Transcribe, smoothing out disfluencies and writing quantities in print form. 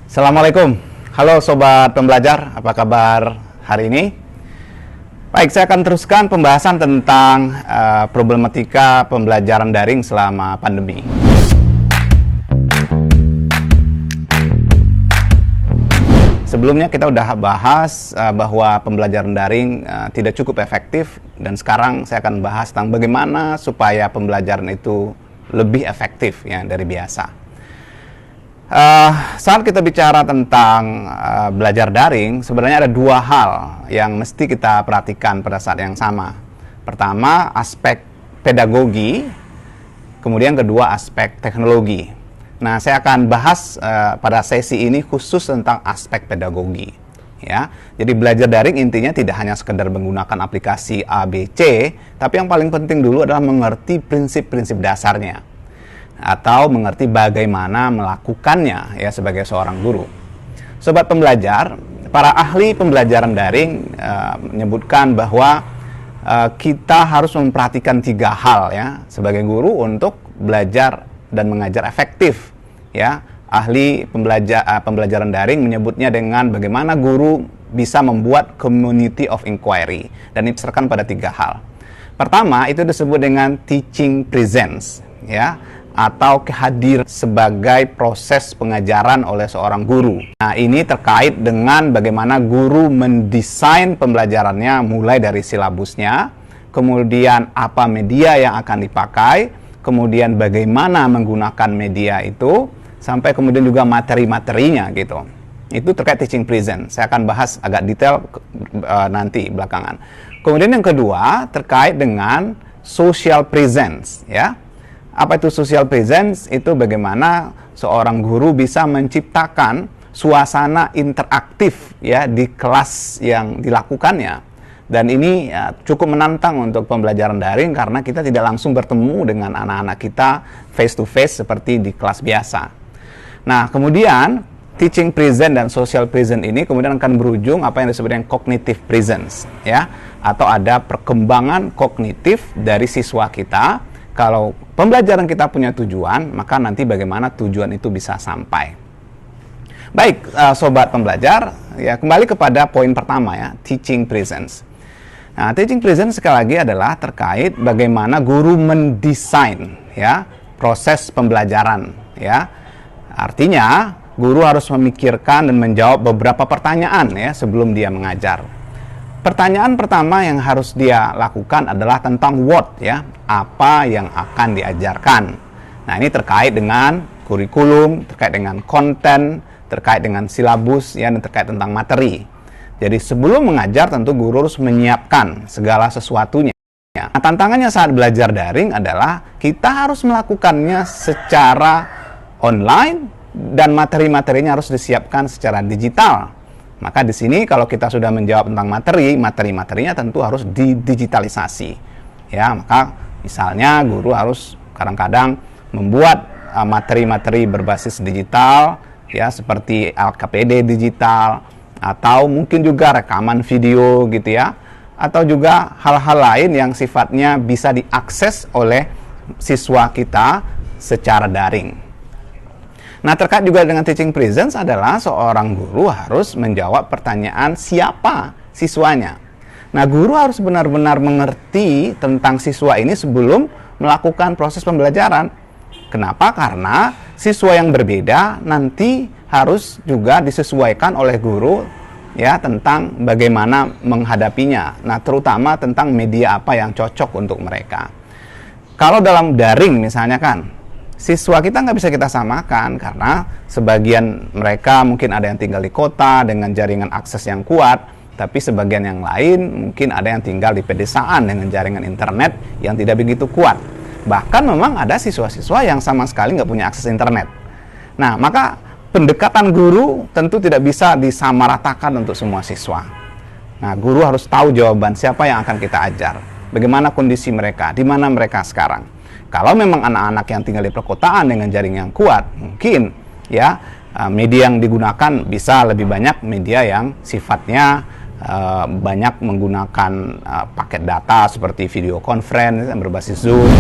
Assalamualaikum, halo Sobat Pembelajar, apa kabar hari ini? Baik, saya akan teruskan pembahasan tentang problematika pembelajaran daring selama pandemi. Sebelumnya kita udah bahas bahwa pembelajaran daring tidak cukup efektif, dan sekarang saya akan bahas tentang bagaimana supaya pembelajaran itu lebih efektif ya dari biasa. Saat kita bicara tentang belajar daring, sebenarnya ada dua hal yang mesti kita perhatikan pada saat yang sama. Pertama, aspek pedagogi, kemudian kedua, aspek teknologi. Nah, saya akan bahas pada sesi ini khusus tentang aspek pedagogi. Ya, jadi belajar daring intinya tidak hanya sekedar menggunakan aplikasi A, B, C, tapi yang paling penting dulu adalah mengerti prinsip-prinsip dasarnya, atau mengerti bagaimana melakukannya ya sebagai seorang guru. Sobat pembelajar, para ahli pembelajaran daring menyebutkan bahwa kita harus memperhatikan tiga hal ya sebagai guru untuk belajar dan mengajar efektif ya. Ahli pembelajaran daring menyebutnya dengan bagaimana guru bisa membuat community of inquiry, dan didasarkan pada tiga hal. Pertama, itu disebut dengan teaching presence ya, atau kehadiran sebagai proses pengajaran oleh seorang guru. Nah, ini terkait dengan bagaimana guru mendesain pembelajarannya, mulai dari silabusnya, kemudian apa media yang akan dipakai, kemudian bagaimana menggunakan media itu, sampai kemudian juga materi-materinya gitu. Itu terkait teaching presence. Saya akan bahas agak detail nanti belakangan. Kemudian yang kedua terkait dengan social presence ya. Apa itu social presence? Itu bagaimana seorang guru bisa menciptakan suasana interaktif ya di kelas yang dilakukannya. Dan ini cukup menantang untuk pembelajaran daring karena kita tidak langsung bertemu dengan anak-anak kita face to face seperti di kelas biasa. Nah, kemudian teaching presence dan social presence ini kemudian akan berujung apa yang disebut dengan cognitive presence ya, atau ada perkembangan kognitif dari siswa kita. Kalau pembelajaran kita punya tujuan, maka nanti bagaimana tujuan itu bisa sampai. Baik, sobat pembelajar, ya kembali kepada poin pertama ya, teaching presence. Nah, teaching presence sekali lagi adalah terkait bagaimana guru mendesain ya proses pembelajaran ya. Artinya, guru harus memikirkan dan menjawab beberapa pertanyaan ya sebelum dia mengajar. Pertanyaan pertama yang harus dia lakukan adalah tentang what ya, apa yang akan diajarkan. Nah, ini terkait dengan kurikulum, terkait dengan konten, terkait dengan silabus ya, dan terkait tentang materi. Jadi sebelum mengajar tentu guru harus menyiapkan segala sesuatunya. Nah, tantangannya saat belajar daring adalah kita harus melakukannya secara online dan materi-materinya harus disiapkan secara digital. Maka di sini kalau kita sudah menjawab tentang materi-materinya tentu harus didigitalisasi. Ya, maka misalnya guru harus kadang-kadang membuat materi-materi berbasis digital ya, seperti LKPD digital, atau mungkin juga rekaman video gitu ya, atau juga hal-hal lain yang sifatnya bisa diakses oleh siswa kita secara daring. Nah, terkait juga dengan teaching presence adalah seorang guru harus menjawab pertanyaan siapa siswanya. Nah, guru harus benar-benar mengerti tentang siswa ini sebelum melakukan proses pembelajaran. Kenapa? Karena siswa yang berbeda nanti harus juga disesuaikan oleh guru ya tentang bagaimana menghadapinya. Nah, terutama tentang media apa yang cocok untuk mereka. Kalau dalam daring misalnya kan, siswa kita nggak bisa kita samakan karena sebagian mereka mungkin ada yang tinggal di kota dengan jaringan akses yang kuat, tapi sebagian yang lain mungkin ada yang tinggal di pedesaan dengan jaringan internet yang tidak begitu kuat. Bahkan memang ada siswa-siswa yang sama sekali nggak punya akses internet. Nah, maka pendekatan guru tentu tidak bisa disamaratakan untuk semua siswa. Nah, guru harus tahu jawaban siapa yang akan kita ajar, bagaimana kondisi mereka, di mana mereka sekarang. Kalau memang anak-anak yang tinggal di perkotaan dengan jaringan yang kuat, mungkin ya media yang digunakan bisa lebih banyak media yang sifatnya banyak menggunakan paket data seperti video conference yang berbasis Zoom.